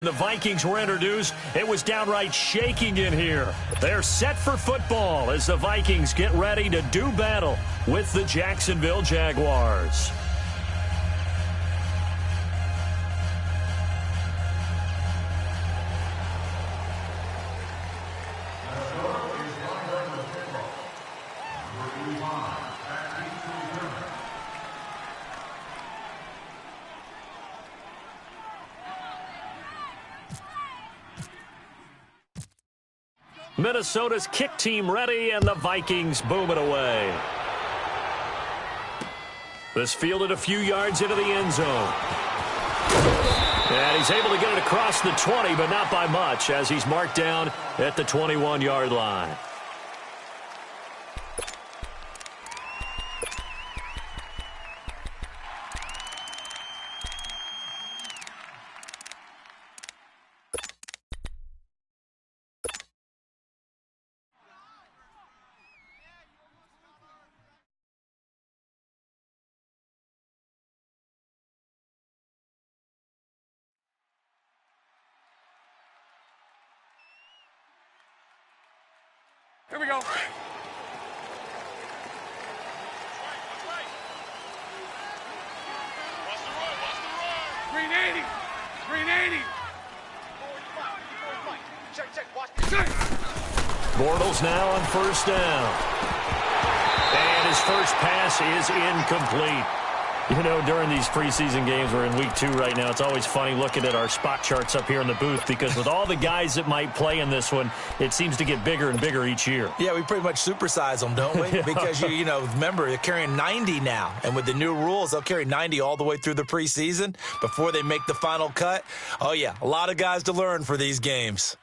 The Vikings were introduced. It was downright shaking in here. They're set for football as the Vikings get ready to do battle with the Jacksonville Jaguars. Minnesota's kick team ready, and the Vikings boom it away. This fielded a few yards into the end zone. And he's able to get it across the 20, but not by much, as he's marked down at the 21-yard line. Here we go. 380. 380. Check. Bortles now on first down. And his first pass is incomplete. You know, during these preseason games, we're in week 2 right now, it's always funny looking at our spot charts up here in the booth because with all the guys that might play in this one, it seems to get bigger and bigger each year. Yeah, we pretty much supersize them, don't we? Yeah. Because, you know, remember, they're carrying 90 now. And with the new rules, they'll carry 90 all the way through the preseason before they make the final cut. Oh, yeah, a lot of guys to learn for these games.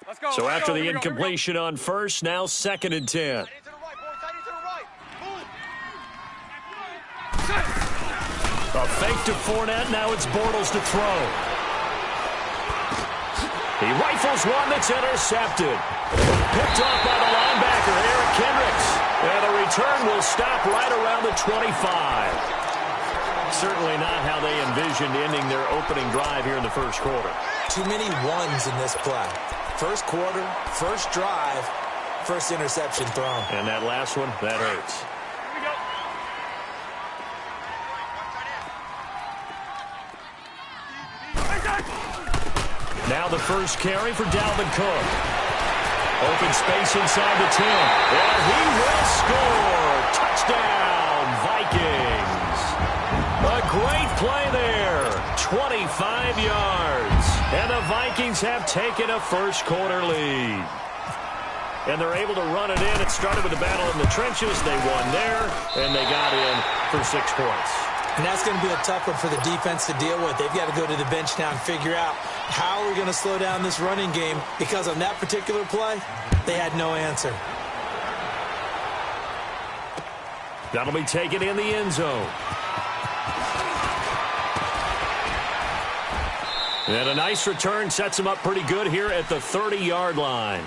Let's go. So after the incompletion on first, now 2nd and 10. A fake to Fournette. Now it's Bortles to throw. He rifles one that's intercepted. Picked off by the linebacker, Eric Kendricks. And the return will stop right around the 25. Certainly not how they envisioned ending their opening drive here in the first quarter. Too many ones in this play. First quarter, first drive, first interception thrown. And that last one, that hurts. Now the first carry for Dalvin Cook. Open space inside the 10. And he will score. Touchdown, Vikings. A great play there. 25 yards. And the Vikings have taken a first quarter lead. And they're able to run it in. It started with a battle in the trenches. They won there, and they got in for 6 points. And that's going to be a tough one for the defense to deal with. They've got to go to the bench now and figure out how we're going to slow down this running game, because on that particular play, they had no answer. That'll be taken in the end zone. And a nice return sets him up pretty good here at the 30-yard line.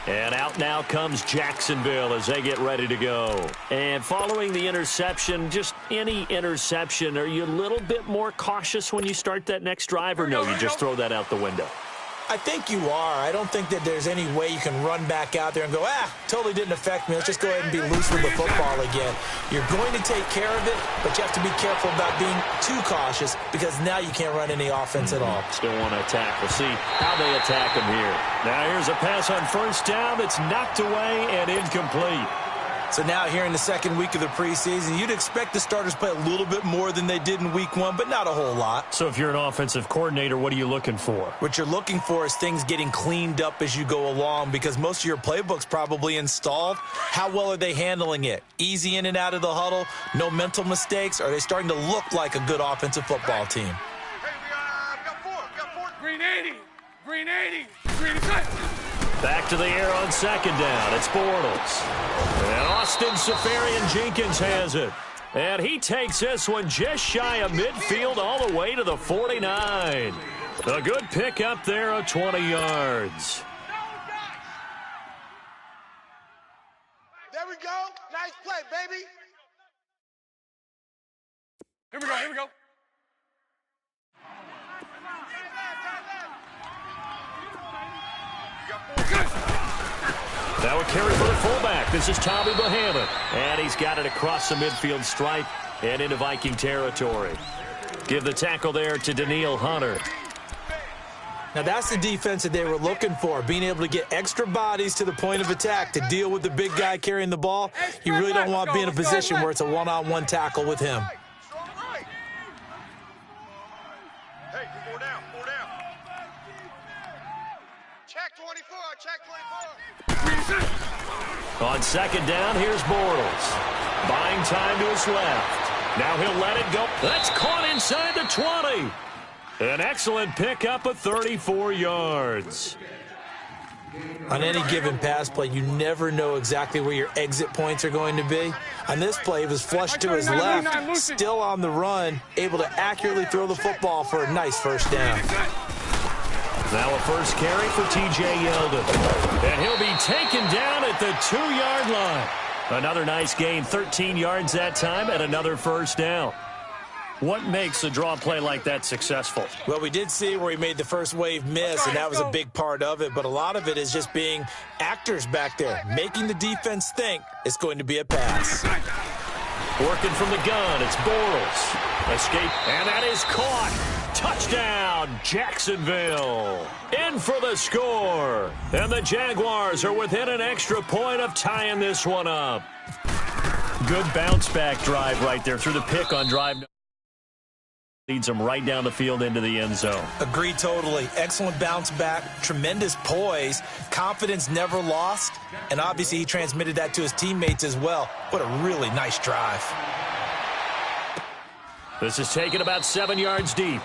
And out now comes Jacksonville as they get ready to go. And following the interception, just any interception, are you a little bit more cautious when you start that next drive, or no, you just throw that out the window? I think you are. I don't think that there's any way you can run back out there and go, totally didn't affect me. Let's just go ahead and be loose with the football again. You're going to take care of it, but you have to be careful about being too cautious, because now you can't run any offense at all. Still want to attack. We'll see how they attack him here. Now here's a pass on first down that's knocked away and incomplete. So now here in the second week of the preseason, you'd expect the starters to play a little bit more than they did in week 1, but not a whole lot. So if you're an offensive coordinator, what are you looking for? What you're looking for is things getting cleaned up as you go along, because most of your playbook's probably installed. How well are they handling it? Easy in and out of the huddle, no mental mistakes? Are they starting to look like a good offensive football team? Hey, we got four. Green 80. Green 80. Green 80. Back to the air on second down. It's Bortles. And Austin Seferian-Jenkins has it. And he takes this one just shy of midfield all the way to the 49. A good pick up there of 20 yards. There we go. Nice play, baby. Here we go. Now a carry for the fullback. This is Tommy Bahaman. And he's got it across the midfield stripe and into Viking territory. Give the tackle there to Daniil Hunter. Now that's the defense that they were looking for, being able to get extra bodies to the point of attack to deal with the big guy carrying the ball. You really don't want to be in a position where it's a one-on-one tackle with him. Hey, 4 down, 4 down. Check 24, check 24. On second down, here's Bortles. Buying time to his left. Now he'll let it go. That's caught inside the 20. An excellent pickup of 34 yards. On any given pass play, you never know exactly where your exit points are going to be. On this play, it was flushed to his left, still on the run, able to accurately throw the football for a nice first down. Now a first carry for T.J. Yeldon. And he'll be taken down at the 2-yard line. Another nice gain, 13 yards that time, and another first down. What makes a draw play like that successful? Well, we did see where he made the first wave miss, and that was a big part of it. But a lot of it is just being actors back there, making the defense think it's going to be a pass. Working from the gun, it's Bortles. Escape, and that is caught. Touchdown, Jacksonville. In for the score. And the Jaguars are within an extra point of tying this one up. Good bounce-back drive right there through the pick on drive. Leads them right down the field into the end zone. Agree totally. Excellent bounce back, tremendous poise, confidence never lost, and obviously he transmitted that to his teammates as well. What a really nice drive. This is taken about 7 yards deep.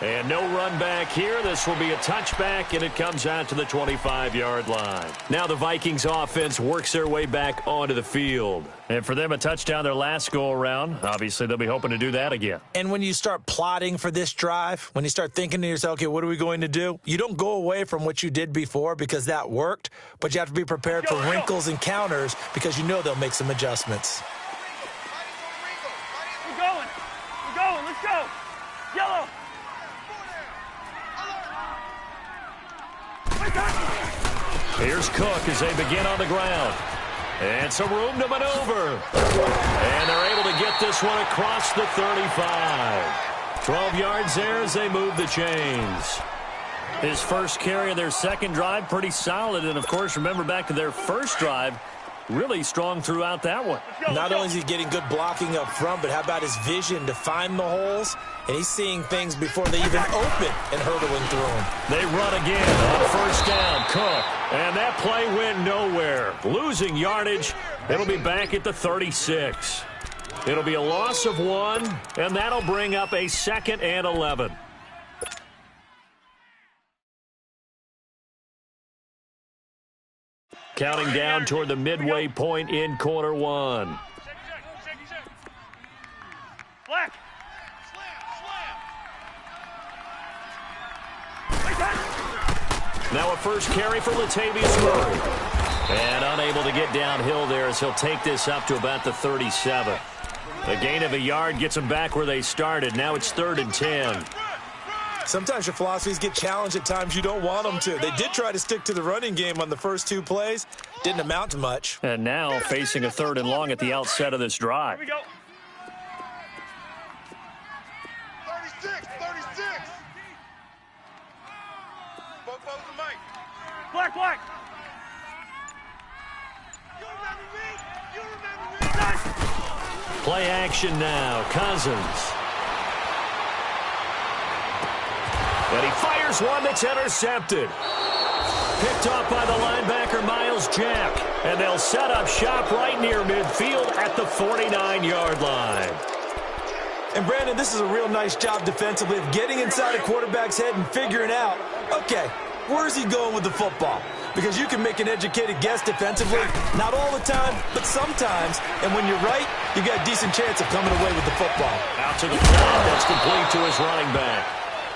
And no run back here. This will be a touchback, and it comes out to the 25-yard line. Now the Vikings offense works their way back onto the field. And for them, a touchdown their last go-around. Obviously, they'll be hoping to do that again. And when you start plotting for this drive, when you start thinking to yourself, okay, what are we going to do? You don't go away from what you did before because that worked, but you have to be prepared for wrinkles and counters because you know they'll make some adjustments. We're going. Let's go. Yellow. Here's Cook as they begin on the ground. And some room to maneuver. And they're able to get this one across the 35. 12 yards there as they move the chains. His first carry of their second drive, pretty solid. And, of course, remember back to their first drive, really strong throughout that one. Not only is he getting good blocking up front, but how about his vision to find the holes? And he's seeing things before they even open and hurtling through them. They run again on first down. Cook. And that play went nowhere. Losing yardage. It'll be back at the 36. It'll be a loss of 1, and that'll bring up a 2nd and 11. Counting down toward the midway point in quarter 1. Black. Now a first carry for Latavius Murray. And unable to get downhill there as he'll take this up to about the 37. A gain of a yard gets them back where they started. Now it's 3rd and 10. Sometimes your philosophies get challenged at times you don't want them to. They did try to stick to the running game on the first 2 plays. Didn't amount to much. And now facing a 3rd and long at the outset of this drive. Here we go. 36. Both the mic. Black. You remember me. Nice. Play action now. Cousins. And he fires one that's intercepted. Picked off by the linebacker, Miles Jack. And they'll set up shop right near midfield at the 49-yard line. And, Brandon, this is a real nice job defensively of getting inside a quarterback's head and figuring out, okay, where's he going with the football? Because you can make an educated guess defensively, not all the time, but sometimes. And when you're right, you got a decent chance of coming away with the football. Out to the ground, that's complete to his running back.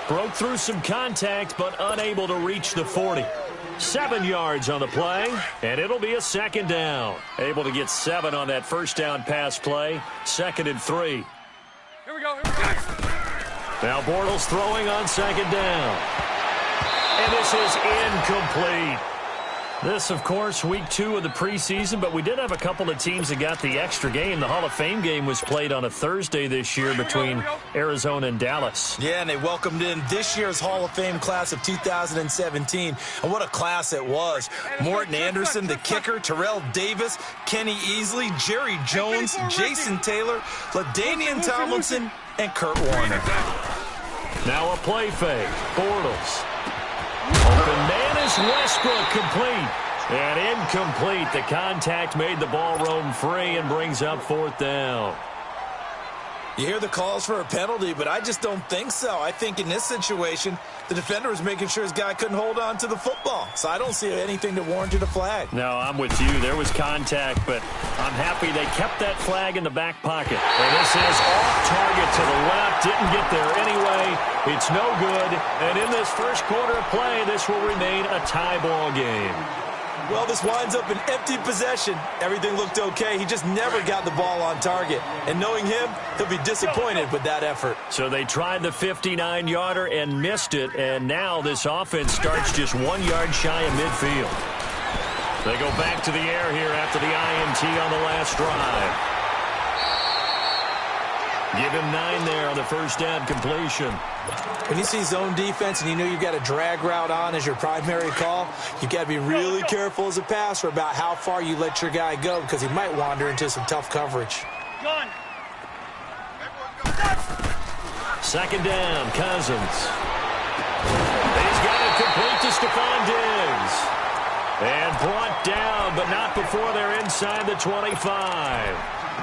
Broke through some contact, but unable to reach the 40. 7 yards on the play, and it'll be a 2nd down. Able to get 7 on that first down pass play. 2nd and 3. Here we go. Now Bortles throwing on 2nd down. And this is incomplete. This, of course, week 2 of the preseason, but we did have a couple of teams that got the extra game. The Hall of Fame game was played on a Thursday this year between Arizona and Dallas. Yeah, and they welcomed in this year's Hall of Fame class of 2017. And what a class it was. Morton Anderson, the kicker, Terrell Davis, Kenny Easley, Jerry Jones, Jason Taylor, LaDainian Tomlinson, and Kurt Warner. Now a play fake. Bortles. Open man is Westbrook, complete. And incomplete. The contact made the ball roam free and brings up 4th down. You hear the calls for a penalty, but I just don't think so. I think in this situation, the defender was making sure his guy couldn't hold on to the football. So I don't see anything that warranted a flag. No, I'm with you. There was contact, but I'm happy they kept that flag in the back pocket. And this is off target to the left. Didn't get there anyway. It's no good. And in this first quarter of play, this will remain a tie ball game. Well, this winds up an empty possession. Everything looked okay. He just never got the ball on target. And knowing him, he'll be disappointed with that effort. So they tried the 59-yarder and missed it, and now this offense starts just 1 yard shy of midfield. They go back to the air here after the INT on the last drive. Give him 9 there on the first down completion. When you see zone defense and you know you've got a drag route on as your primary call, you've got to be really careful as a passer about how far you let your guy go because he might wander into some tough coverage. Second down, Cousins. He's got it complete to Stephon Diggs. And brought down, but not before they're inside the 25.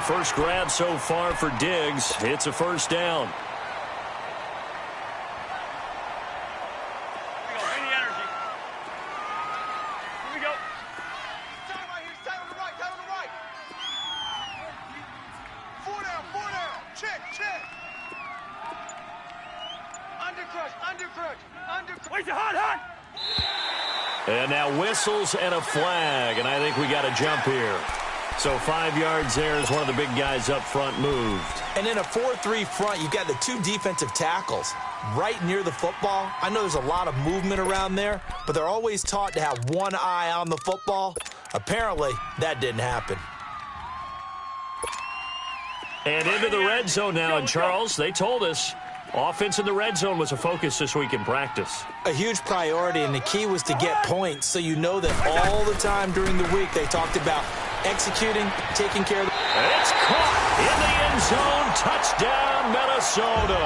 First grab so far for Diggs. It's a first down. And now whistles and a flag, and I think we got a jump here. So 5 yards there as one of the big guys up front moved. And in a 4-3 front, you've got the 2 defensive tackles right near the football. I know there's a lot of movement around there, but they're always taught to have one eye on the football. Apparently, that didn't happen. And into the red zone now, and Charles, they told us offense in the red zone was a focus this week in practice. A huge priority, and the key was to get points, so you know that all the time during the week they talked about executing, taking care of the... It's caught in the end zone. Touchdown, Minnesota.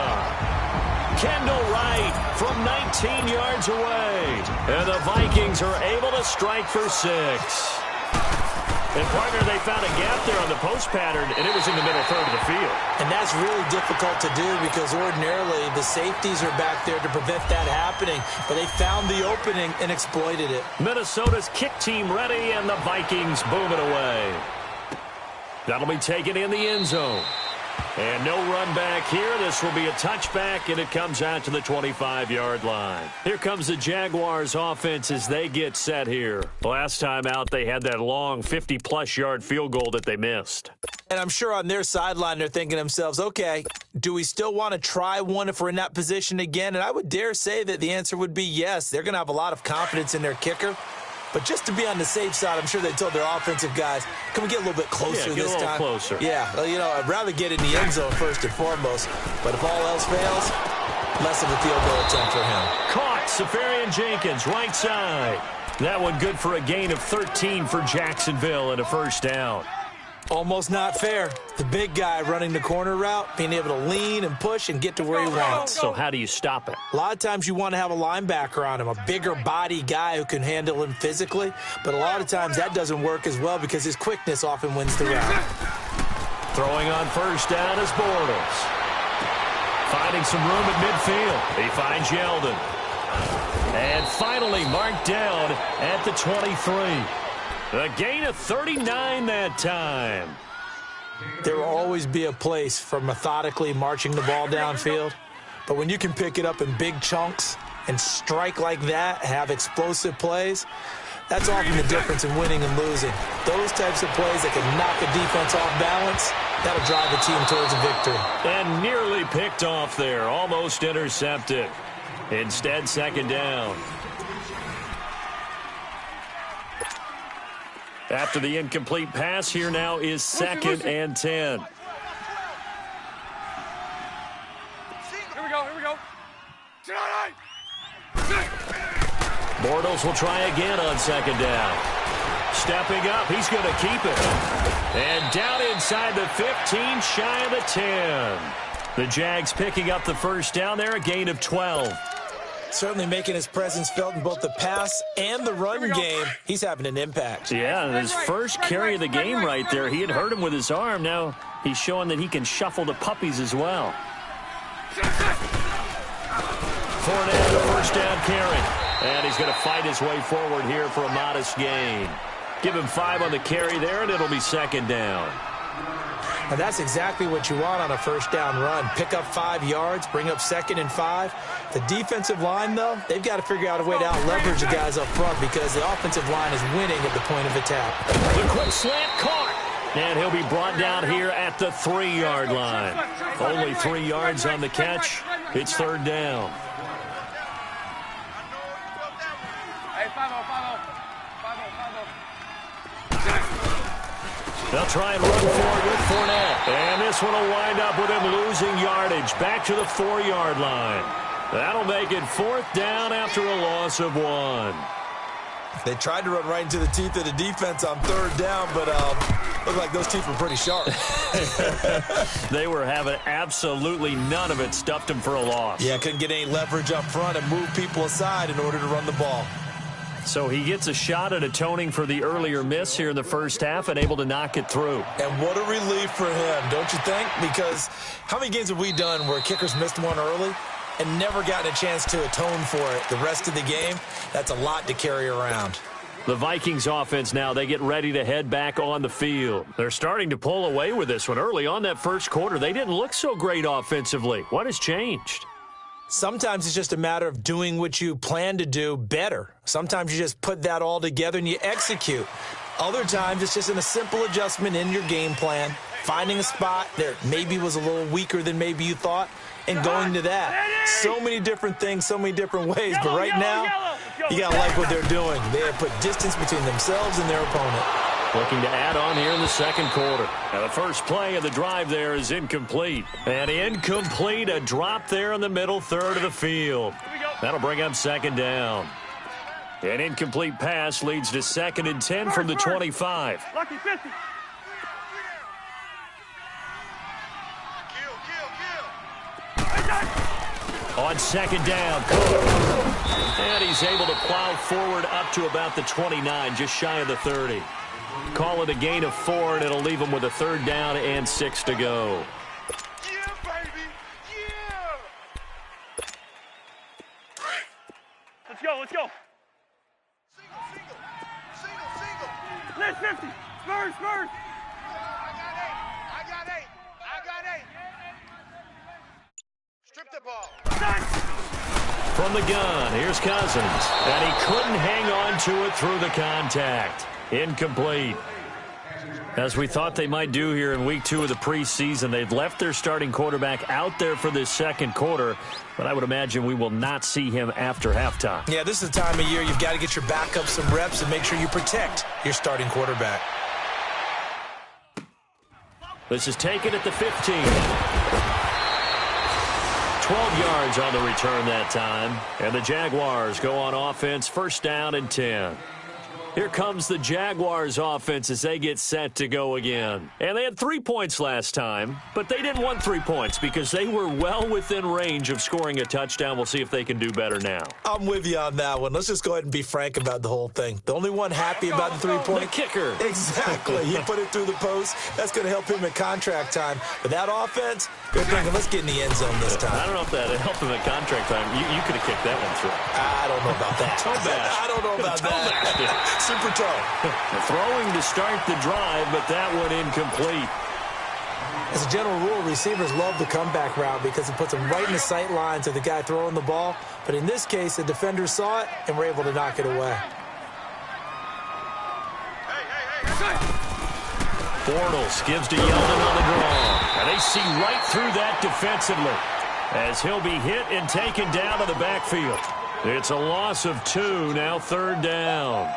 Kendall Wright from 19 yards away. And the Vikings are able to strike for 6. And, partner, they found a gap there on the post pattern, and it was in the middle third of the field. And that's really difficult to do because ordinarily the safeties are back there to prevent that happening. But they found the opening and exploited it. Minnesota's kick team ready, and the Vikings boom it away. That'll be taken in the end zone. And no run back here. This will be a touchback, and it comes out to the 25-yard line. Here comes the Jaguars offense as they get set here. Last time out, they had that long 50-plus yard field goal that they missed. And I'm sure on their sideline they're thinking to themselves, okay, do we still want to try one if we're in that position again? And I would dare say that the answer would be yes. They're going to have a lot of confidence in their kicker. But just to be on the safe side, I'm sure they told their offensive guys, can we get a little bit closer this time? Get a little closer. Yeah, well, you know, I'd rather get in the end zone first and foremost. But if all else fails, less of a field goal attempt for him. Caught, Safarian Jenkins, right side. That one good for a gain of 13 for Jacksonville and a first down. Almost not fair. The big guy running the corner route, being able to lean and push and get to where he wants. So how do you stop it? A lot of times you want to have a linebacker on him, a bigger body guy who can handle him physically. But a lot of times that doesn't work as well because his quickness often wins the route. Throwing on first down is Bortles. Finding some room at midfield. He finds Yeldon. And finally marked down at the 23. A gain of 39 that time. There will always be a place for methodically marching the ball downfield. But when you can pick it up in big chunks and strike like that, have explosive plays, that's often the difference in winning and losing. Those types of plays that can knock a defense off balance, that'll drive a team towards a victory. And nearly picked off there, almost intercepted. Instead, second down. After the incomplete pass, here now is 2nd and 10. Here we go. Bortles will try again on 2nd down. Stepping up, he's going to keep it. And down inside the 15, shy of the 10. The Jags picking up the first down there, a gain of 12. Certainly making his presence felt in both the pass and the run game. He's having an impact. Yeah, his first carry of the game right there. He had hurt him with his arm. Now he's showing that he can shuffle the puppies as well. Fournette, the first down carry. And he's going to fight his way forward here for a modest gain. Give him 5 on the carry there, and it'll be 2nd down. And that's exactly what you want on a first down run. Pick up 5 yards, bring up 2nd and 5. The defensive line, though, they've got to figure out a way to out-leverage the guys up front because the offensive line is winning at the point of attack. The quick slant caught. And he'll be brought down here at the 3-yard line. Only 3 yards on the catch. It's 3rd down. They'll try and run forward with Fournette. And this one will wind up with him losing yardage. Back to the 4-yard line. That'll make it 4th down after a loss of 1. They tried to run right into the teeth of the defense on 3rd down, but looked like those teeth were pretty sharp. They were having absolutely none of it. Stuffed him for a loss. Yeah, couldn't get any leverage up front and move people aside in order to run the ball. So he gets a shot at atoning for the earlier miss here in the first half and able to knock it through. And what a relief for him, don't you think? Because how many games have we done where kickers missed one early and never gotten a chance to atone for it the rest of the game? That's a lot to carry around. The Vikings offense now, they get ready to head back on the field. They're starting to pull away with this one. Early on that first quarter, they didn't look so great offensively. What has changed? Sometimes it's just a matter of doing what you plan to do better. Sometimes you just put that all together and you execute. Other times it's just in a simple adjustment in your game plan, finding a spot that maybe was a little weaker than maybe you thought, and going to that. So many different things, so many different ways. But right now, you got to like what they're doing. They have put distance between themselves and their opponent. Looking to add on here in the second quarter. And the first play of the drive there is incomplete. And incomplete, a drop there in the middle third of the field. That'll bring up 2nd down. An incomplete pass leads to 2nd and 10 from the 25. Lucky 50. On 2nd down, Cook. And he's able to plow forward up to about the 29, just shy of the 30. Call it a gain of 4, and it'll leave him with a 3rd down and 6 to go. Yeah, baby. Yeah. Let's go. Single. Let's 50. Spurs. I got eight. Strip the ball. From the gun, here's Cousins. And he couldn't hang on to it through the contact. Incomplete. As we thought they might do here in week 2 of the preseason, they've left their starting quarterback out there for this second quarter, but I would imagine we will not see him after halftime. Yeah, this is the time of year you've got to get your backup some reps and make sure you protect your starting quarterback. This is taken at the 15. 12 yards on the return that time, and the Jaguars go on offense, 1st down and 10. Here comes the Jaguars offense as they get set to go again. And they had 3 points last time, but they didn't want 3 points because they were well within range of scoring a touchdown. We'll see if they can do better now. I'm with you on that one. Let's just go ahead and be frank about the whole thing. The only one happy about the 3-point. The kicker. Exactly. He put it through the post. That's going to help him at contract time. But that offense, they're thinking, let's get in the end zone this time. I don't know if that helped him at contract time. You could have kicked that one through. I don't know about that. Toe bash. I don't know about that. Super toe. Throwing to start the drive, but that one incomplete. As a general rule, receivers love the comeback route because it puts them right in the sight lines of the guy throwing the ball. But in this case, the defenders saw it and were able to knock it away. Bortles gives to Yeldon on the draw. And they see right through that defensively as he'll be hit and taken down to the backfield. It's a loss of 2, now 3rd down.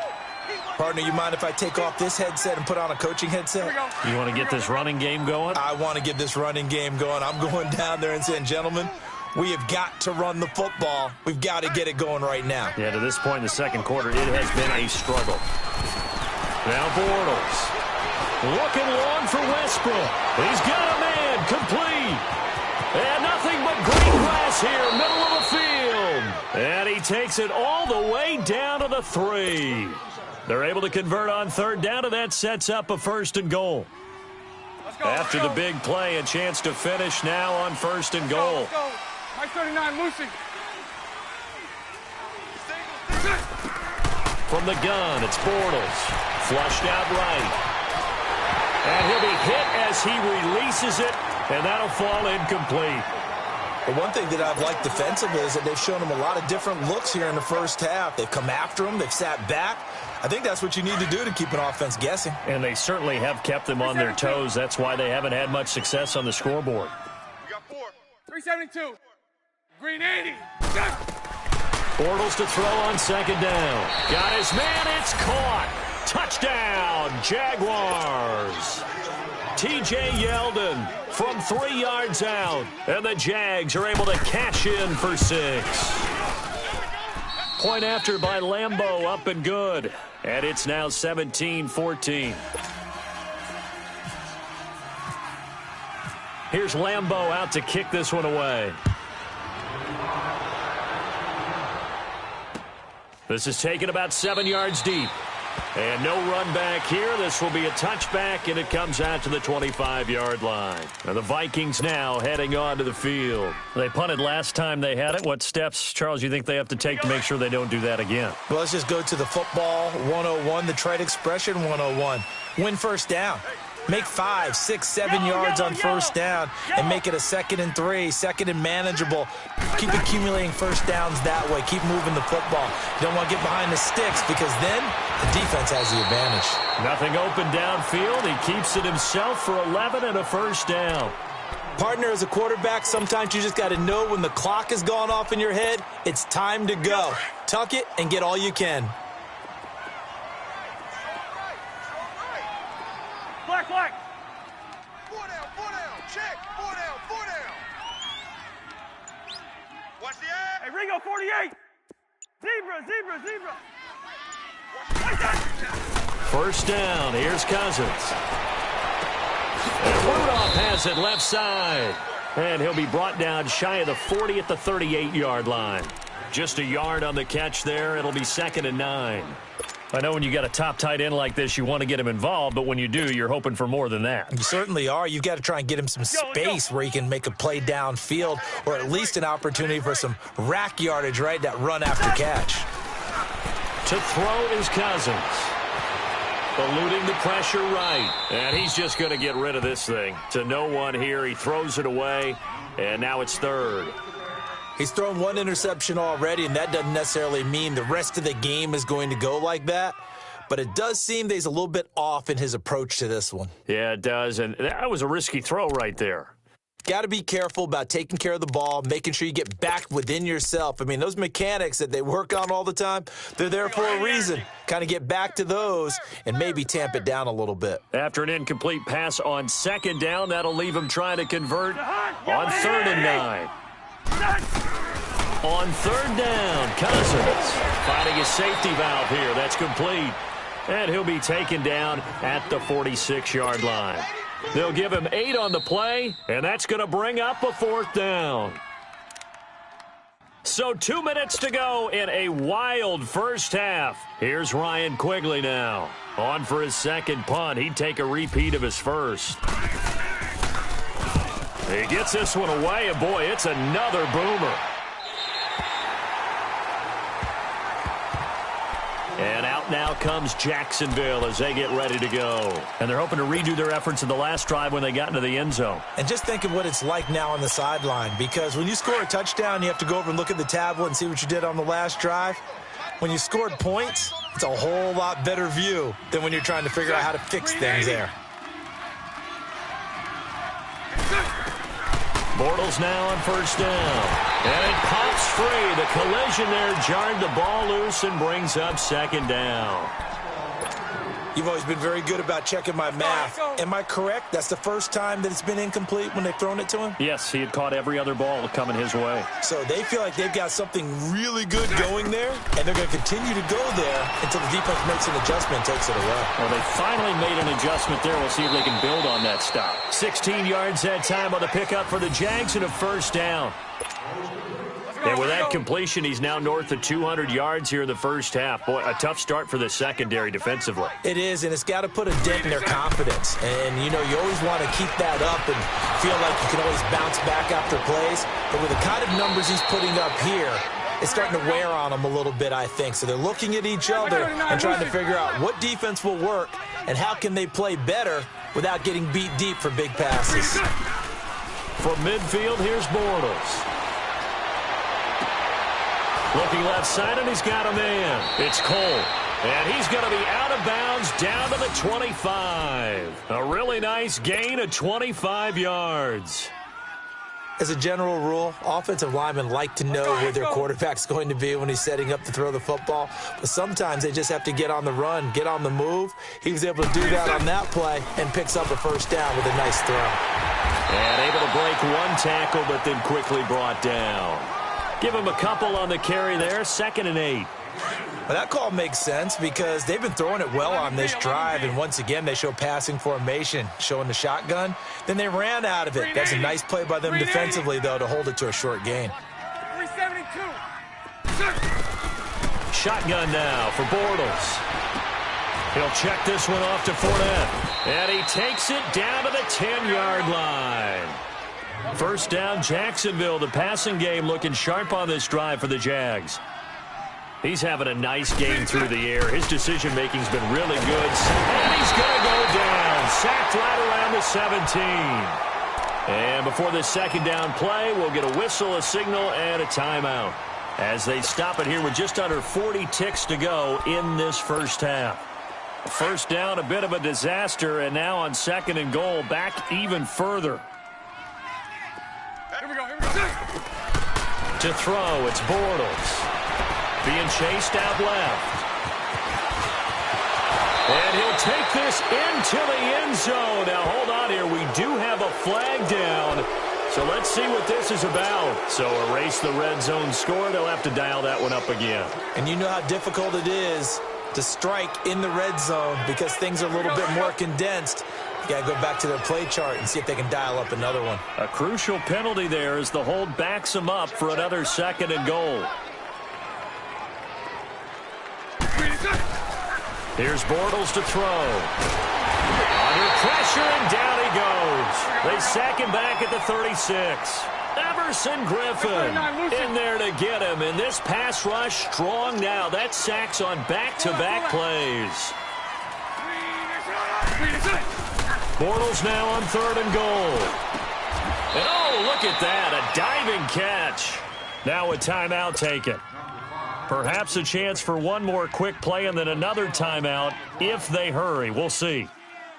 Partner, you mind if I take off this headset and put on a coaching headset? You want to get this running game going? I want to get this running game going. I'm going down there and saying, gentlemen, we have got to run the football. We've got to get it going right now. Yeah, to this point in the second quarter, it has been a struggle. Now Bortles. Looking long for Westbrook. He's got a man complete. And nothing but green grass here, middle of the field. And he takes it all the way down to the 3. They're able to convert on third down, and that sets up a 1st and goal. After the big play, a chance to finish now on 1st and goal. Let's go. Mike 39, Lucy. From the gun, it's Bortles. Flushed out right. And he'll be hit as he releases it, and that'll fall incomplete. The one thing that I've liked defensively is that they've shown him a lot of different looks here in the first half. They've come after him. They've sat back. I think that's what you need to do to keep an offense guessing. And they certainly have kept them on their toes. That's why they haven't had much success on the scoreboard. We got 4. 372. Green 80. Bortles to throw on second down. Got his man. It's caught. Touchdown, Jaguars. T.J. Yeldon from 3 yards out. And the Jags are able to cash in for 6. Point after by Lambeau, up and good. And it's now 17-14. Here's Lambeau out to kick this one away. This is taken about 7 yards deep. And no run back here. This will be a touchback, and it comes out to the 25-yard line. And the Vikings now heading onto the field. They punted last time they had it. What steps, Charles, you think they have to take to make sure they don't do that again? Well, let's just go to the football 101, the trite expression 101. Win first down. Make 5, 6, 7 yards on first down and make it a 2nd and 3, 2nd and manageable. Keep accumulating first downs that way. Keep moving the football. You don't want to get behind the sticks because then the defense has the advantage. Nothing open downfield. He keeps it himself for 11 and a first down. Partner, as a quarterback, sometimes you just got to know when the clock has gone off in your head, it's time to go. Tuck it and get all you can. Black. 4 down. Check. 4 down. Watch the eye. Hey, Ringo, 48. Zebra. First down. Here's Cousins. And Rudolph has it left side. And he'll be brought down shy of the 40 at the 38-yard line. Just a yard on the catch there. It'll be 2nd and 9. I know when you got a top tight end like this, you want to get him involved, but when you do, you're hoping for more than that. You certainly are. You've got to try and get him some space where he can make a play downfield or at least an opportunity for some rack yardage, right? That run after catch. To throw is Cousins. Eluding the pressure right. And he's just going to get rid of this thing. To no one here. He throws it away, and now it's 3rd. He's thrown 1 interception already, and that doesn't necessarily mean the rest of the game is going to go like that. But it does seem that he's a little bit off in his approach to this one. Yeah, it does, and that was a risky throw right there. Got to be careful about taking care of the ball, making sure you get back within yourself. I mean, those mechanics that they work on all the time, they're there for a reason. Kind of get back to those and maybe tamp it down a little bit. After an incomplete pass on second down, that'll leave him trying to convert on 3rd and 9. On 3rd down, Cousins finding a safety valve here. That's complete. And he'll be taken down at the 46-yard line. They'll give him 8 on the play, and that's going to bring up a 4th down. So 2 minutes to go in a wild first half. Here's Ryan Quigley now. On for his second punt. He'd take a repeat of his first. He gets this one away, and boy, it's another boomer. And out now comes Jacksonville as they get ready to go. And they're hoping to redo their efforts in the last drive when they got into the end zone. And just think of what it's like now on the sideline, because when you score a touchdown, you have to go over and look at the tablet and see what you did on the last drive. When you scored points, it's a whole lot better view than when you're trying to figure out how to fix things there. Bortles now on first down. And it pops free. The collision there jarred the ball loose and brings up second down. You've always been very good about checking my math. Am I correct? That's the first time that it's been incomplete when they've thrown it to him? Yes, he had caught every other ball coming his way. So they feel like they've got something really good going there, and they're going to continue to go there until the defense makes an adjustment and takes it away. Well, they finally made an adjustment there. We'll see if they can build on that stop. 16 yards that time on the pickup for the Jags and a first down. And with that completion, he's now north of 200 yards here in the first half. Boy, a tough start for the secondary defensively. It is, and it's got to put a dent in their confidence. And, you know, you always want to keep that up and feel like you can always bounce back after plays. But with the kind of numbers he's putting up here, it's starting to wear on them a little bit, I think. So they're looking at each other and trying to figure out what defense will work and how can they play better without getting beat deep for big passes. From midfield, here's Bortles. Looking left side, and he's got a man. It's Cole. And he's going to be out of bounds down to the 25. A really nice gain of 25 yards. As a general rule, offensive linemen like to know where their quarterback's going to be when he's setting up to throw the football. But sometimes they just have to get on the run, get on the move. He was able to do that on that play and picks up a first down with a nice throw. And able to break one tackle, but then quickly brought down. Give him a couple on the carry there, 2nd and 8. Well, that call makes sense because they've been throwing it well on this drive, and once again they show passing formation, showing the shotgun. Then they ran out of it. That's a nice play by them defensively, though, to hold it to a short gain. 372. Shotgun now for Bortles. He'll check this one off to Fournette. And he takes it down to the 10-yard line. First down, Jacksonville. The passing game looking sharp on this drive for the Jags. He's having a nice game through the air. His decision-making's been really good. And he's going to go down. Sacked right around the 17. And before this second down play, we'll get a whistle, a signal, and a timeout as they stop it here with just under 40 ticks to go in this first half. First down, a bit of a disaster, and now on 2nd and goal, back even further. Here we go. To throw, it's Bortles. Being chased out left. And he'll take this into the end zone. Now, hold on here. We do have a flag down. So let's see what this is about. So erase the red zone score. They'll have to dial that one up again. And you know how difficult it is to strike in the red zone because things are a little bit more condensed. You got to go back to their play chart and see if they can dial up another one. A crucial penalty there as the hold backs them up for another 2nd and goal. Here's Bortles to throw. Under pressure, and down he goes. They sack him back at the 36. Everson Griffin in there to get him. And this pass rush strong now. That sacks on back-to-back plays. Bortles now on 3rd and goal. And oh, look at that. A diving catch. Now a timeout taken. Perhaps a chance for one more quick play and then another timeout if they hurry. We'll see.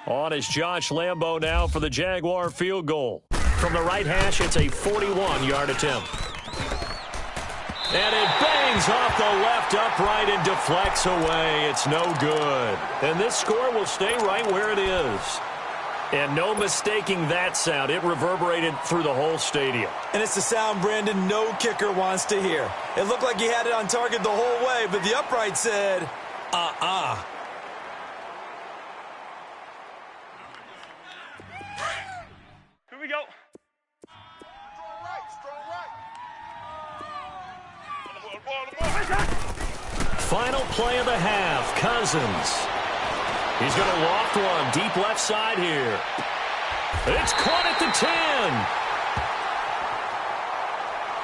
On is Josh Lambo now for the Jaguar field goal. From the right hash, it's a 41-yard attempt. And it bangs off the left upright and deflects away. It's no good. And this score will stay right where it is. And no mistaking that sound. It reverberated through the whole stadium. And it's the sound, Brandon, no kicker wants to hear. It looked like he had it on target the whole way, but the upright said, Here we go. Strong right. Final play of the half, Cousins. He's going to loft one deep left side here. It's caught at the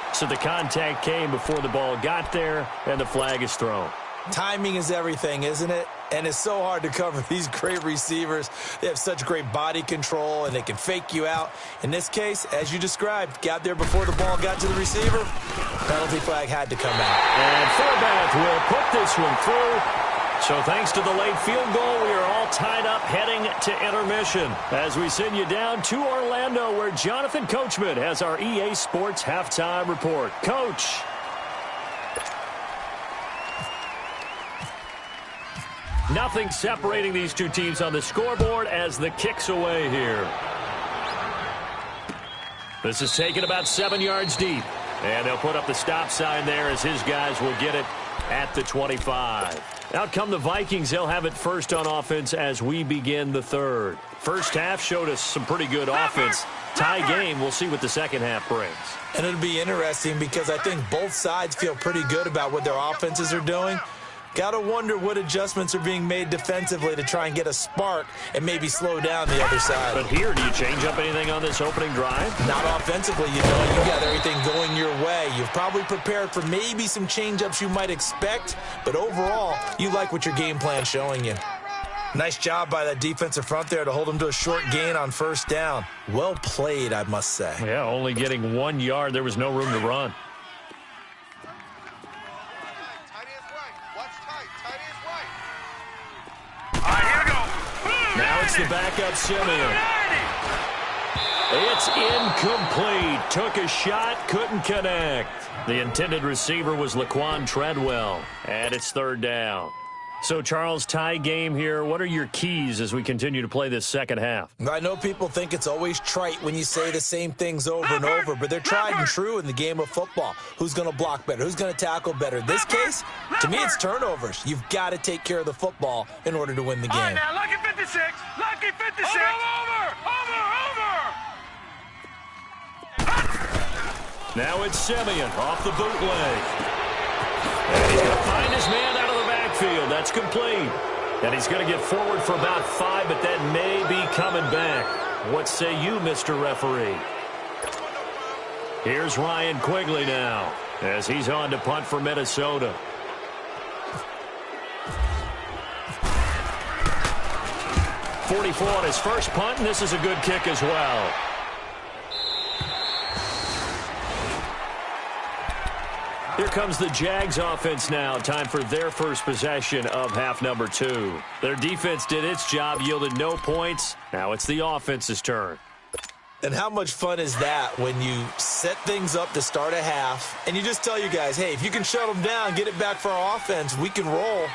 10. So the contact came before the ball got there, and the flag is thrown. Timing is everything, isn't it? And it's so hard to cover these great receivers. They have such great body control, and they can fake you out. In this case, as you described, got there before the ball got to the receiver. Penalty flag had to come out. And Forbath will put this one through. So thanks to the late field goal, we are all tied up heading to intermission as we send you down to Orlando where Jonathan Coachman has our EA Sports Halftime Report. Coach. Nothing separating these two teams on the scoreboard as the kick's away here. This is taken about 7 yards deep. And they'll put up the stop sign there as his guys will get it at the 25. Out come the Vikings. They'll have it first on offense as we begin the third. First half showed us some pretty good offense. Tie game. We'll see what the second half brings. And it'll be interesting because I think both sides feel pretty good about what their offenses are doing. Got to wonder what adjustments are being made defensively to try and get a spark and maybe slow down the other side. But here, do you change up anything on this opening drive? Not offensively, you know. You got everything going your way. You've probably prepared for maybe some change-ups you might expect, but overall, you like what your game plan's showing you. Nice job by that defensive front there to hold them to a short gain on first down. Well played, I must say. Yeah, only getting 1 yard. There was no room to run. Now it's the backup Simeon. It's incomplete. Took a shot, couldn't connect. The intended receiver was Laquan Treadwell, and it's third down. So, Charles, tie game here. What are your keys as we continue to play this second half? I know people think it's always trite when you say the same things over and over, but they're tried and true in the game of football. Who's going to block better? Who's going to tackle better? In this case, to me, it's turnovers. You've got to take care of the football in order to win the game. All right, now, lucky 56. Lucky 56. Over. Now it's Simeon off the bootleg. And he's going to find his man out of the backfield. That's complete. And he's going to get forward for about 5, but that may be coming back. What say you, Mr. Referee? Here's Ryan Quigley now as he's on to punt for Minnesota. .44 on his first punt, and this is a good kick as well. Here comes the Jags offense now. Time for their first possession of half number 2. Their defense did its job, yielded no points. Now it's the offense's turn. And how much fun is that when you set things up to start a half and you just tell your guys, hey, if you can shut them down, get it back for our offense, we can roll.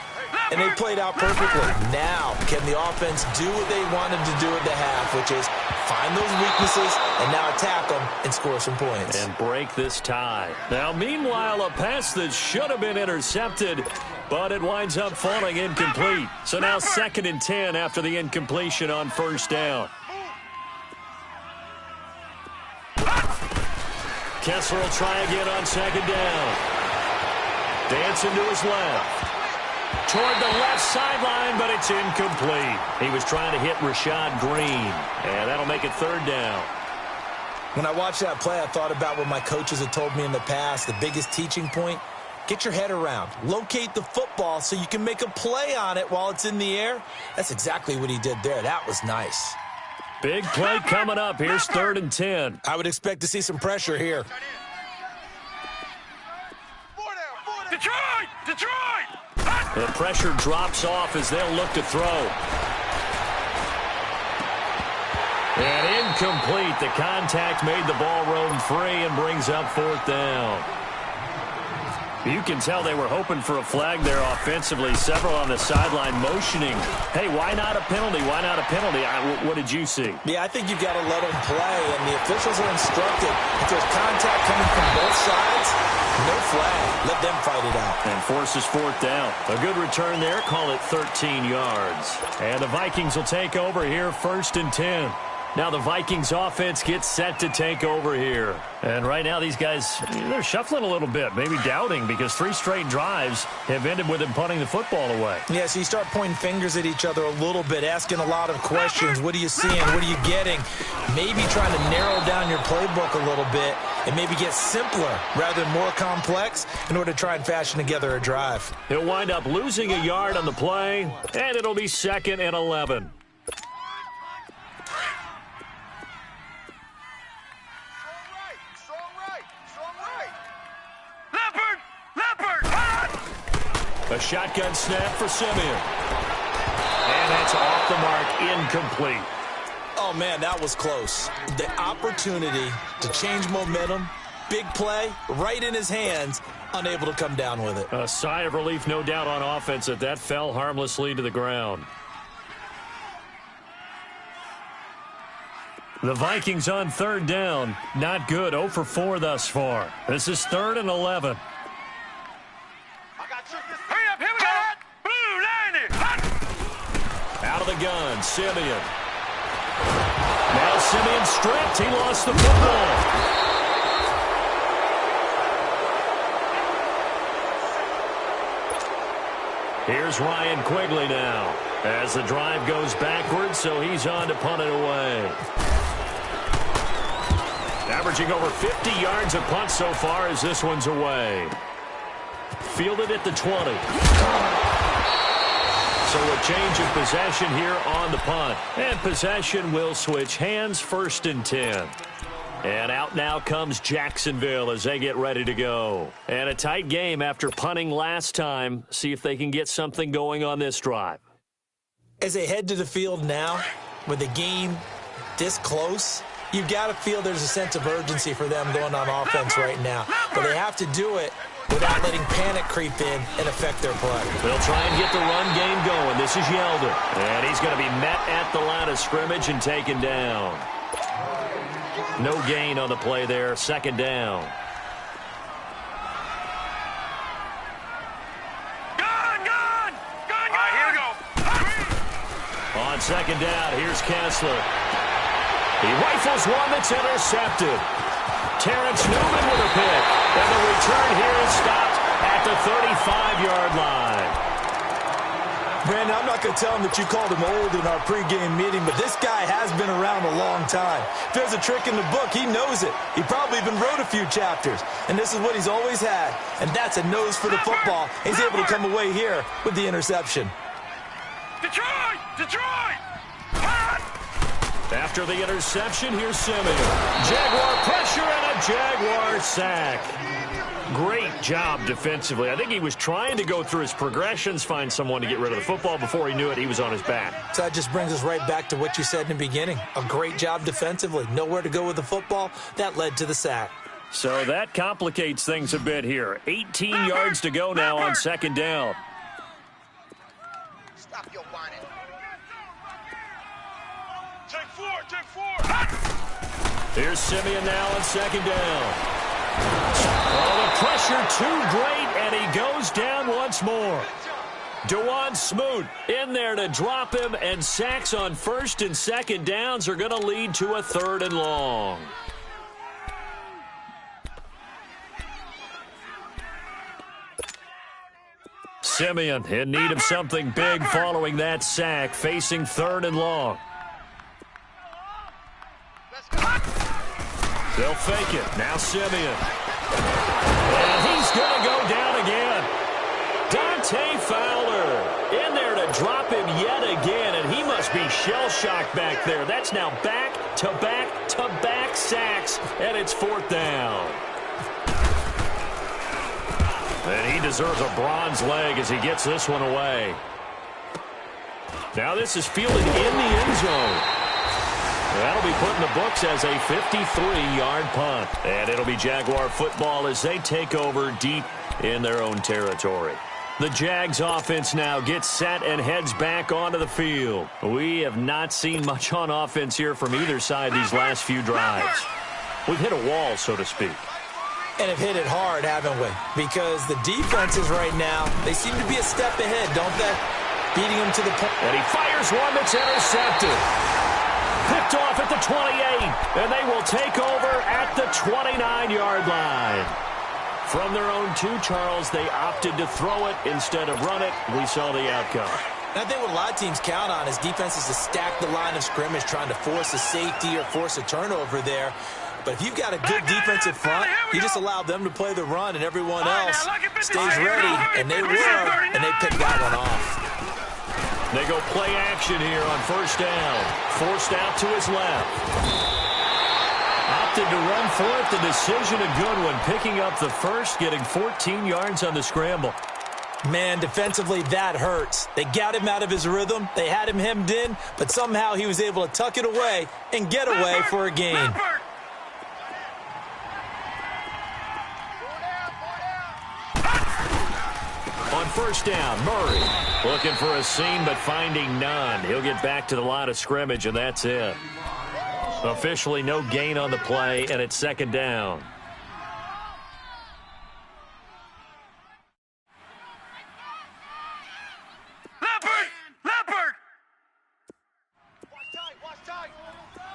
And they played out perfectly. Now, can the offense do what they wanted to do at the half, which is find those weaknesses and now attack them and score some points. And break this tie. Now, meanwhile, a pass that should have been intercepted, but it winds up falling incomplete. So now 2nd and 10 after the incompletion on first down. Kessler will try again on 2nd down. Dancing to his left. Toward the left sideline, but it's incomplete. He was trying to hit Rashad Green, and that'll make it 3rd down. When I watched that play, I thought about what my coaches had told me in the past. The biggest teaching point, get your head around. Locate the football so you can make a play on it while it's in the air. That's exactly what he did there. That was nice. Big play coming up. Here's 3rd and 10. I would expect to see some pressure here. Detroit! The pressure drops off as they'll look to throw. And incomplete. The contact made the ball roam free and brings up 4th down. You can tell they were hoping for a flag there offensively. Several on the sideline motioning. Hey, why not a penalty? Why not a penalty? What did you see? Yeah, I think you've got to let them play, and the officials are instructed. If there's contact coming from both sides, no flag. Let them fight it out. And forces 4th down. A good return there. Call it 13 yards. And the Vikings will take over here 1st and 10. Now the Vikings offense gets set to take over here. And right now these guys, they're shuffling a little bit, maybe doubting, because 3 straight drives have ended with them punting the football away. Yeah, so you start pointing fingers at each other a little bit, asking a lot of questions. What are you seeing? What are you getting? Maybe trying to narrow down your playbook a little bit and maybe get simpler rather than more complex in order to try and fashion together a drive. He'll wind up losing a yard on the play, and it'll be 2nd and 11. A shotgun snap for Simeon. And that's off the mark, incomplete. Oh, man, that was close. The opportunity to change momentum, big play right in his hands, unable to come down with it. A sigh of relief, no doubt, on offense that fell harmlessly to the ground. The Vikings on third down. Not good. 0 for 4 thus far. This is 3rd and 11. Hurry up, here we go. Blue line it. Out of the gun, Simeon. Now Simeon stripped. He lost the football. Here's Ryan Quigley now as the drive goes backwards, so he's on to punt it away. Averaging over 50 yards a punt so far as this one's away. Fielded at the 20. So a change of possession here on the punt. And possession will switch hands, 1st and 10. And out now comes Jacksonville as they get ready to go. And a tight game after punting last time. See if they can get something going on this drive. As they head to the field now, with the game this close, you've got to feel there's a sense of urgency for them going on offense right now. But they have to do it without letting panic creep in and affect their play. They'll try and get the run game going. This is Yeldon. And he's going to be met at the line of scrimmage and taken down. No gain on the play there. 2nd down. Gun! All right, here we go. On 2nd down, here's Kessler. He rifles one that's intercepted. Terrence Newman with a pick. And the return here is stopped at the 35-yard line. Brandon, I'm not going to tell him that you called him old in our pregame meeting, but this guy has been around a long time. If there's a trick in the book, he knows it. He probably even wrote a few chapters. And this is what he's always had. And that's a nose for the football. He's able to come away here with the interception. Detroit! After the interception, here's Simeon. Jaguar pressure and a Jaguar sack. Great job defensively. I think he was trying to go through his progressions, find someone to get rid of the football. Before he knew it, he was on his back. So that just brings us right back to what you said in the beginning. A great job defensively. Nowhere to go with the football. That led to the sack. So that complicates things a bit here. 18 yards to go now on 2nd down. Stop your whining. Take four. Here's Simeon now on 2nd down. Oh, the pressure too great, and he goes down once more. DeJuan Smoot in there to drop him, and sacks on 1st and 2nd downs are going to lead to a 3rd and long. Simeon in need of something big following that sack, facing 3rd and long. They'll fake it. Now Simeon. And he's going to go down again. Dante Fowler in there to drop him yet again, and he must be shell-shocked back there. That's now back-to-back-to-back sacks, and it's 4th down. And he deserves a bronze leg as he gets this one away. Now this is fielded in the end zone. That'll be put in the books as a 53-yard punt. And it'll be Jaguar football as they take over deep in their own territory. The Jags offense now gets set and heads back onto the field. We have not seen much on offense here from either side these last few drives. We've hit a wall, so to speak. And have hit it hard, haven't we? Because the defenses right now, they seem to be a step ahead, don't they? Beating them to the point. And he fires one that's intercepted. Picked off at the 28, and they will take over at the 29-yard line. From their own 2, Charles, they opted to throw it instead of run it. We saw the outcome. I think what a lot of teams count on is defenses to stack the line of scrimmage, trying to force a safety or force a turnover there. But if you've got a good defensive front, you just allow them to play the run, and everyone else stays ready, and they were, and they picked that one off. They go play action here on 1st down. Forced out to his left. Opted to run for it. The decision a good one. Picking up the first, getting 14 yards on the scramble. Man, defensively, that hurts. They got him out of his rhythm. They had him hemmed in, but somehow he was able to tuck it away and get away for a gain. first down. Murray looking for a seam but finding none. He'll get back to the line of scrimmage, and that's it. Officially no gain on the play, and it's second down. Leopard! Watch tight.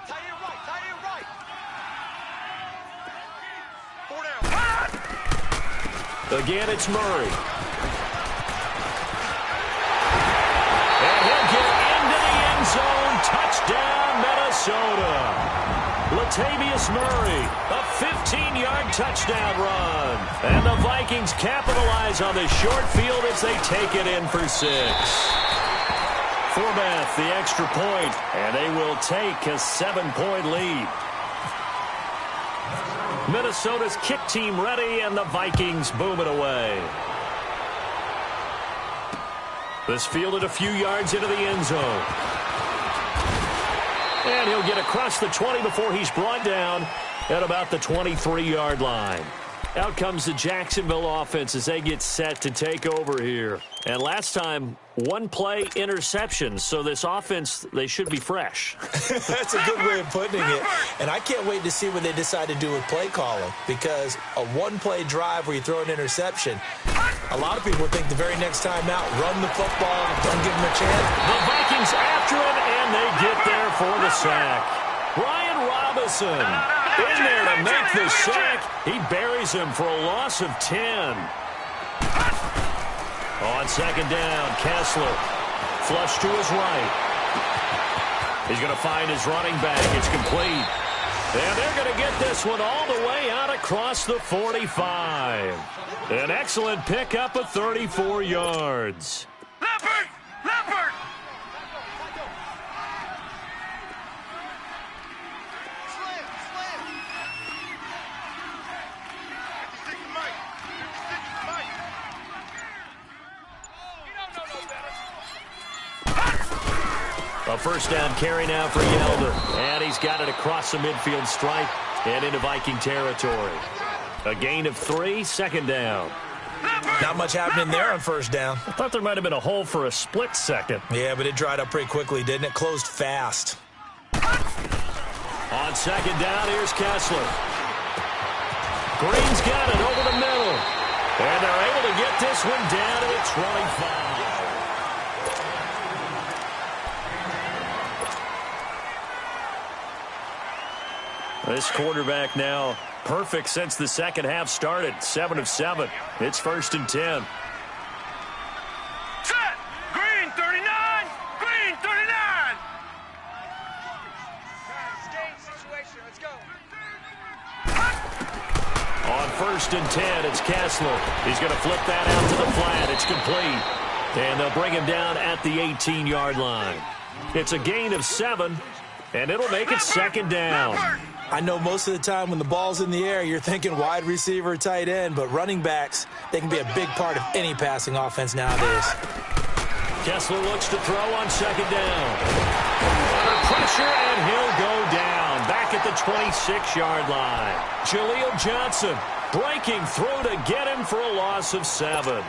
Tight end right. 4 down. Again, it's Murray. And he'll get into the end zone. Touchdown, Minnesota. Latavius Murray, a 15-yard touchdown run. And the Vikings capitalize on the short field as they take it in for 6. Forbath, the extra point, and they will take a 7-point lead. Minnesota's kick team ready, and the Vikings boom it away. This fielded a few yards into the end zone. And he'll get across the 20 before he's brought down at about the 23-yard line. Out comes the Jacksonville offense as they get set to take over here. And last time, one-play interception, so this offense, they should be fresh. That's a good way of putting it. And I can't wait to see what they decide to do with play calling, because a one-play drive where you throw an interception, a lot of people think the very next time out, run the football, don't give them a chance. The Vikings after him, and they get there for the sack. Ryan Robinson in there to make the sack. He buries him for a loss of 10. On second down, Kessler. Flush to his right. He's going to find his running back. It's complete. And they're going to get this one all the way out across the 45. An excellent pickup of 34 yards. Leopard! Slam. A first down carry now for Yelder. And he's got it across the midfield stripe and into Viking territory. A gain of 3, second down. Not much happening there on first down. I thought there might have been a hole for a split second. Yeah, but it dried up pretty quickly, didn't it? Closed fast. On second down, here's Kessler. Green's got it over the middle. And they're able to get this one down to the 25. This quarterback now perfect since the second half started. 7 of 7. It's 1st and 10. Set! Green 39! Green 39! Situation. Let's go. On 1st and 10, it's Kessler. He's going to flip that out to the flat. It's complete. And they'll bring him down at the 18-yard line. It's a gain of 7, and it'll make it second down. I know most of the time when the ball's in the air, you're thinking wide receiver, tight end, but running backs, they can be a big part of any passing offense nowadays. Kessler looks to throw on second down. Under pressure, and he'll go down. Back at the 26-yard line. Jaleel Johnson breaking through to get him for a loss of 7.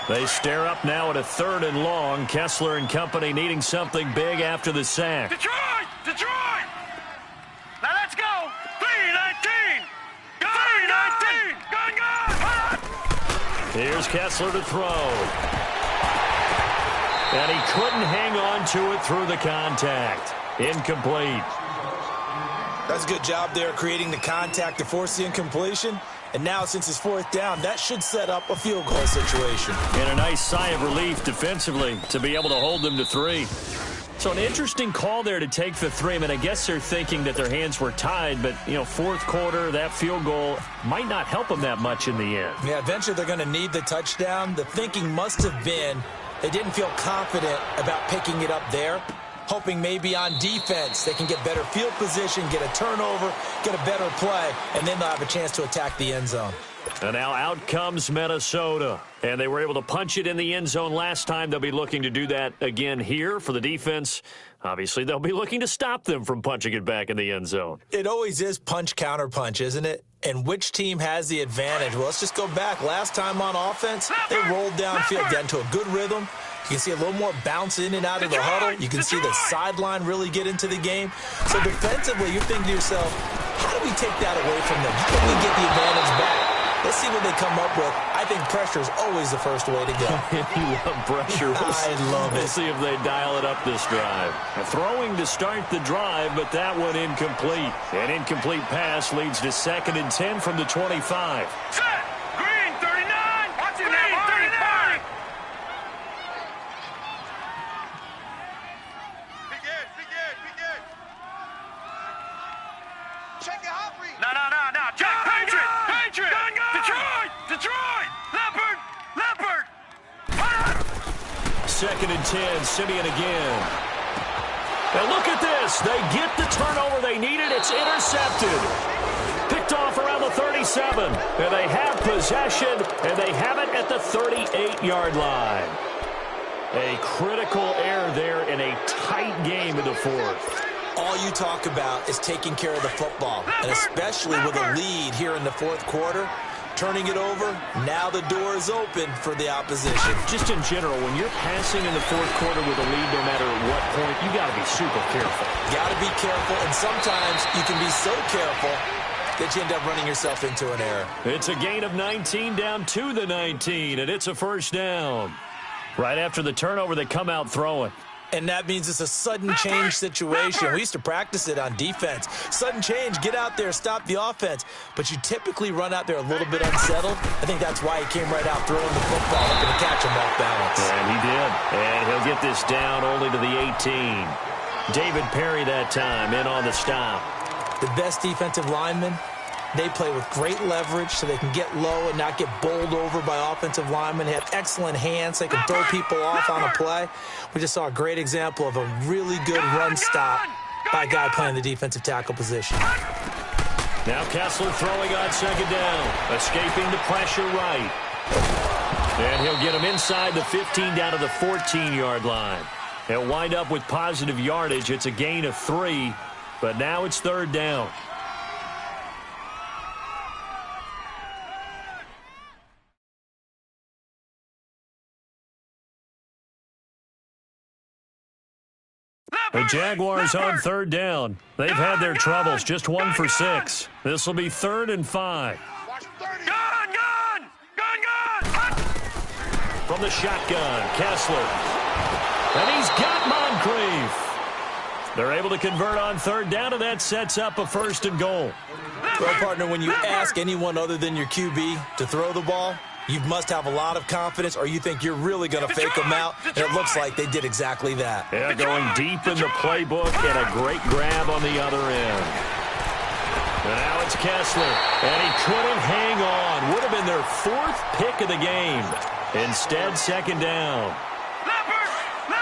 They stare up now at a 3rd and long. Kessler and company needing something big after the sack. Detroit! Now let's go! 3-19! 3-19! Gun! Here's Kessler to throw. And he couldn't hang on to it through the contact. Incomplete. That's a good job there creating the contact to force the incompletion. And now, since it's 4th down, that should set up a field goal situation. And a nice sigh of relief defensively to be able to hold them to 3. So an interesting call there to take the 3. I mean, I guess they're thinking that their hands were tied, but, 4th quarter, that field goal might not help them that much in the end. Yeah, eventually they're going to need the touchdown. The thinking must have been they didn't feel confident about picking it up there, hoping maybe on defense they can get better field position, get a turnover, get a better play, and then they'll have a chance to attack the end zone. And now out comes Minnesota. And they were able to punch it in the end zone last time. They'll be looking to do that again here for the defense. Obviously, they'll be looking to stop them from punching it back in the end zone. It always is punch, counter punch, isn't it? And which team has the advantage? Well, let's just go back. Last time on offense, they rolled downfield, got into a good rhythm. You can see a little more bounce in and out of the huddle. You can see the sideline really get into the game. So defensively, you're thinking to yourself, how do we take that away from them? How do we get the advantage back? Let's see what they come up with. I think pressure is always the first way to go. You love pressure. I love it. We'll see if they dial it up this drive. Throwing to start the drive, but that one incomplete. An incomplete pass leads to 2nd and 10 from the 25. Set. Green 39. Watch it now. 39. Be good. Be good. Be good. Check it out, Reed. No. Jack, Patriot. Detroit. Leopard. 2nd and 10, Simeon again. And look at this. They get the turnover they needed. It's intercepted. Picked off around the 37. And they have possession, and they have it at the 38-yard line. A critical error there in a tight game in the 4th. All you talk about is taking care of the football, and especially with a lead here in the 4th quarter. Turning it over, now the door is open for the opposition. Just in general, when you're passing in the 4th quarter with a lead, no matter at what point, you got to be super careful. Got to be careful, and sometimes you can be so careful that you end up running yourself into an error. It's a gain of 19 down to the 19, and it's a first down. Right after the turnover, they come out throwing. And that means it's a sudden change situation. We used to practice it on defense. Sudden change, get out there, stop the offense. But you typically run out there a little bit unsettled. I think that's why he came right out throwing the football, looking to catch him off balance. And he did. And he'll get this down only to the 18. David Perry that time in on the stop. The best defensive linemen, they play with great leverage so they can get low and not get bowled over by offensive linemen. They have excellent hands. They can throw people off on a play. We just saw a great example of a really good run stop by a guy playing the defensive tackle position. Now Kessler throwing on 2nd down. Escaping the pressure right. And he'll get him inside the 15 down to the 14-yard line. He'll wind up with positive yardage. It's a gain of 3, but now it's 3rd down. The Jaguars on 3rd down. They've had their troubles, just 1 for 6. This will be 3rd and 5. Gun! From the shotgun, Kessler. And he's got Moncrief. They're able to convert on 3rd down, and that sets up a 1st and goal. Well, partner, when you ask anyone other than your QB to throw the ball, you must have a lot of confidence, or you think you're really going to fake them out, and it looks like they did exactly that. Yeah, going deep in the playbook, and a great grab on the other end. And now it's Kessler, and he couldn't hang on. Would have been their 4th pick of the game. Instead, 2nd down.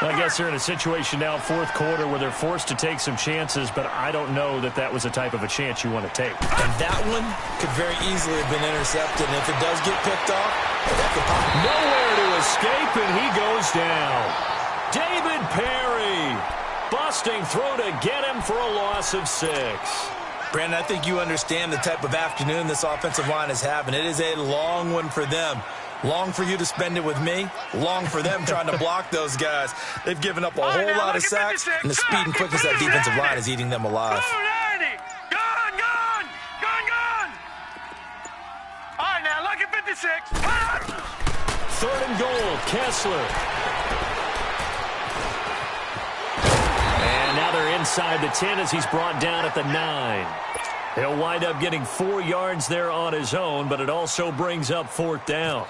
I guess they're in a situation now, 4th quarter, where they're forced to take some chances, but I don't know that that was the type of a chance you want to take. And that one could very easily have been intercepted, and if it does get picked off, that could pop. Nowhere to escape, and he goes down. David Perry busting through to get him for a loss of 6. Brandon, I think you understand the type of afternoon this offensive line is having. It is a long one for them. Long for you to spend it with me. Long for them trying to block those guys. They've given up a whole lot of sacks, and the speed and quickness of that defensive line is eating them alive. Gun! All right, now, look at 56. 3rd and goal, Kessler. And now they're inside the 10 as he's brought down at the 9. He'll wind up getting 4 yards there on his own, but it also brings up 4th down.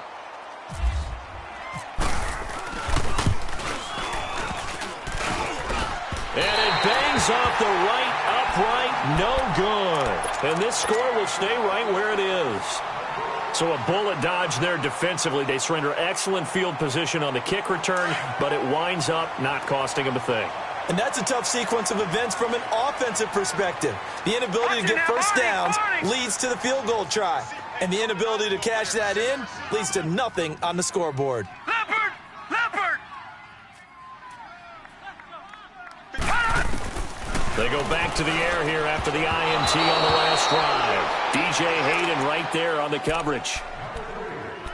And it bangs off the right upright, no good. And this score will stay right where it is. So a bullet dodge there defensively. They surrender excellent field position on the kick return, but it winds up not costing them a thing. And that's a tough sequence of events from an offensive perspective. The inability to get first downs leads to the field goal try. And the inability to cash that in leads to nothing on the scoreboard. Leopard! They go back to the air here after the INT on the last drive. DJ Hayden right there on the coverage.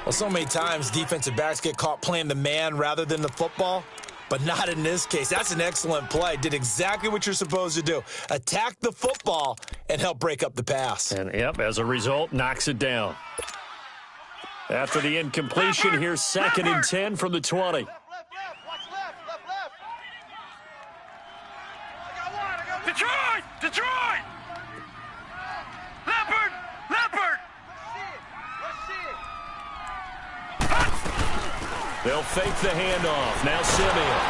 Well, so many times defensive backs get caught playing the man rather than the football, but not in this case. That's an excellent play. Did exactly what you're supposed to do. Attack the football and help break up the pass. And, yep, as a result, knocks it down. After the incompletion, here's 2nd and 10 from the 20. Left, watch left, left. I got one. Detroit! Leopard! Let's see it. They'll fake the handoff. Now Simeon.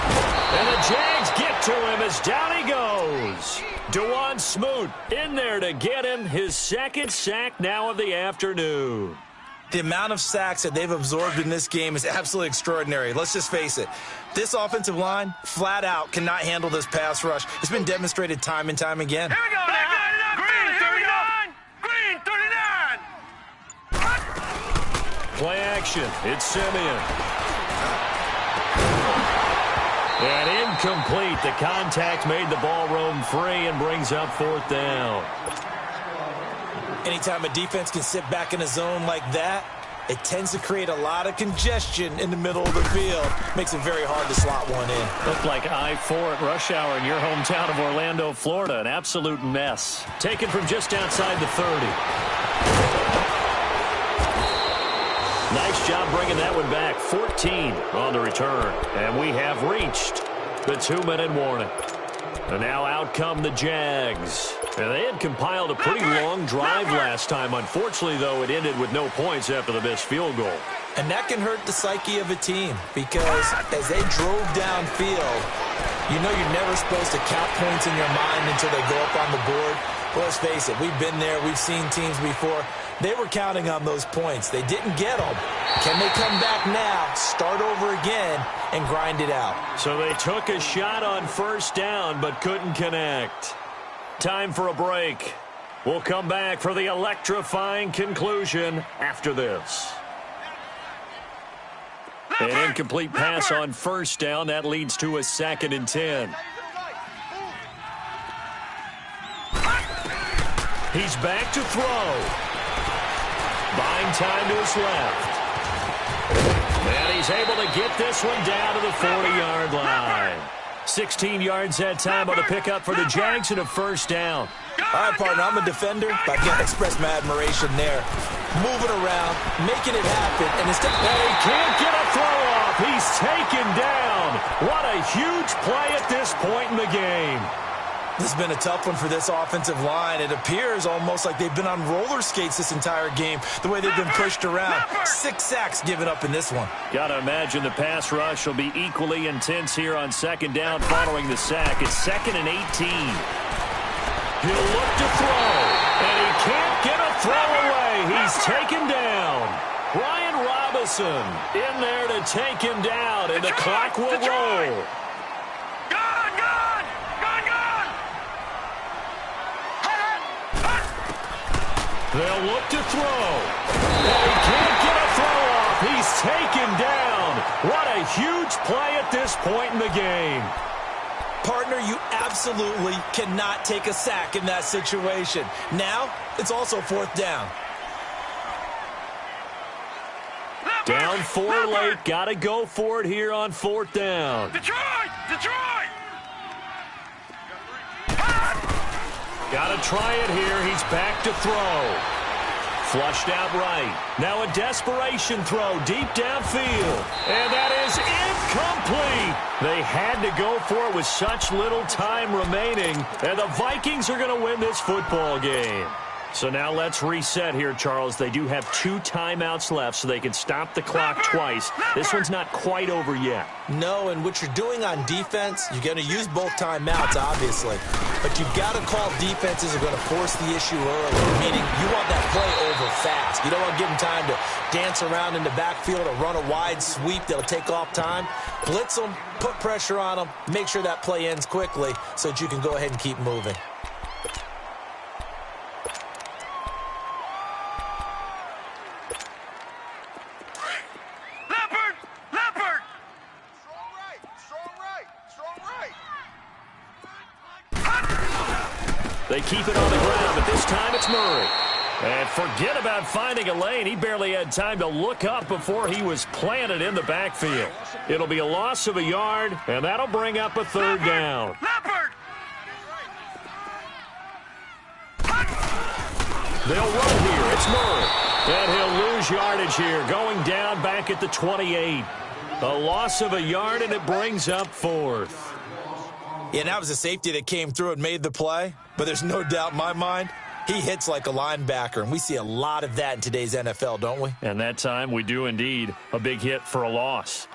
And the Jags get to him as down he goes. DeJuan Smoot in there to get him his 2nd sack now of the afternoon. The amount of sacks that they've absorbed in this game is absolutely extraordinary. Let's just face it. This offensive line, flat out, cannot handle this pass rush. It's been demonstrated time and time again. Here we go now. Green 39. Play action. It's Simeon. And incomplete. The contact made the ball roam free and brings up 4th down. Anytime a defense can sit back in a zone like that, it tends to create a lot of congestion in the middle of the field. Makes it very hard to slot one in. Looked like I-4 at rush hour in your hometown of Orlando, Florida. An absolute mess. Taken from just outside the 30. Nice job bringing that one back. 14 on the return. And we have reached the 2-minute warning. And now out come the Jags. And they had compiled a pretty long drive last time. Unfortunately, though, it ended with no points after the missed field goal. And that can hurt the psyche of a team because as they drove downfield, you know you're never supposed to count points in your mind until they go up on the board. Well, let's face it, we've been there. We've seen teams before. They were counting on those points. They didn't get them. Can they come back now, start over again, and grind it out? So they took a shot on 1st down but couldn't connect. Time for a break. We'll come back for the electrifying conclusion after this. An incomplete pass on 1st down. That leads to a 2nd and 10. He's back to throw. Buying time to his left. And he's able to get this one down to the 40-yard line. 16 yards that time on the pickup for the Jags and a 1st down. All right, partner, I'm a defender, but I can't express my admiration there. Moving around, making it happen, and instead he can't get a throw off. He's taken down. What a huge play at this point in the game. This has been a tough one for this offensive line. It appears almost like they've been on roller skates this entire game, the way they've been pushed around. 6 sacks given up in this one. Got to imagine the pass rush will be equally intense here on 2nd down following the sack. It's 2nd and 18. He'll look to throw, and he can't get a throw away. He's taken down. Brian Robinson in there to take him down, and the clock will roll. They'll look to throw. And he can't get a throw off. He's taken down. What a huge play at this point in the game. Partner, you absolutely cannot take a sack in that situation. Now, it's also 4th down. Down 4 late. Got to go for it here on 4th down. Detroit! Got to try it here. He's back to throw. Flushed out right. Now a desperation throw deep downfield. And that is incomplete. They had to go for it with such little time remaining. And the Vikings are going to win this football game. So now let's reset here, Charles. They do have 2 timeouts left, so they can stop the clock twice. This one's not quite over yet. No, and what you're doing on defense, you're going to use both timeouts, obviously. But you've got to call defenses are going to force the issue early, meaning you want that play over fast. You don't want to give them time to dance around in the backfield or run a wide sweep that'll take off time. Blitz them, put pressure on them, make sure that play ends quickly so that you can go ahead and keep moving. They keep it on the ground, but this time it's Murray. And forget about finding a lane. He barely had time to look up before he was planted in the backfield. It'll be a loss of a yard, and that'll bring up a third down. Leopard! They'll run here. It's Murray. And he'll lose yardage here, going down back at the 28. A loss of a yard, and it brings up fourth. Yeah, that was a safety that came through and made the play, but there's no doubt in my mind, he hits like a linebacker, and we see a lot of that in today's NFL, don't we? And that time we do indeed. A big hit for a loss.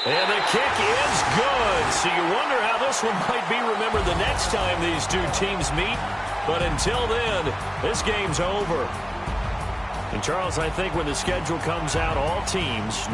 And the kick is good. So you wonder how this one might be remembered the next time these two teams meet. But until then, this game's over. And Charles, I think when the schedule comes out, all teams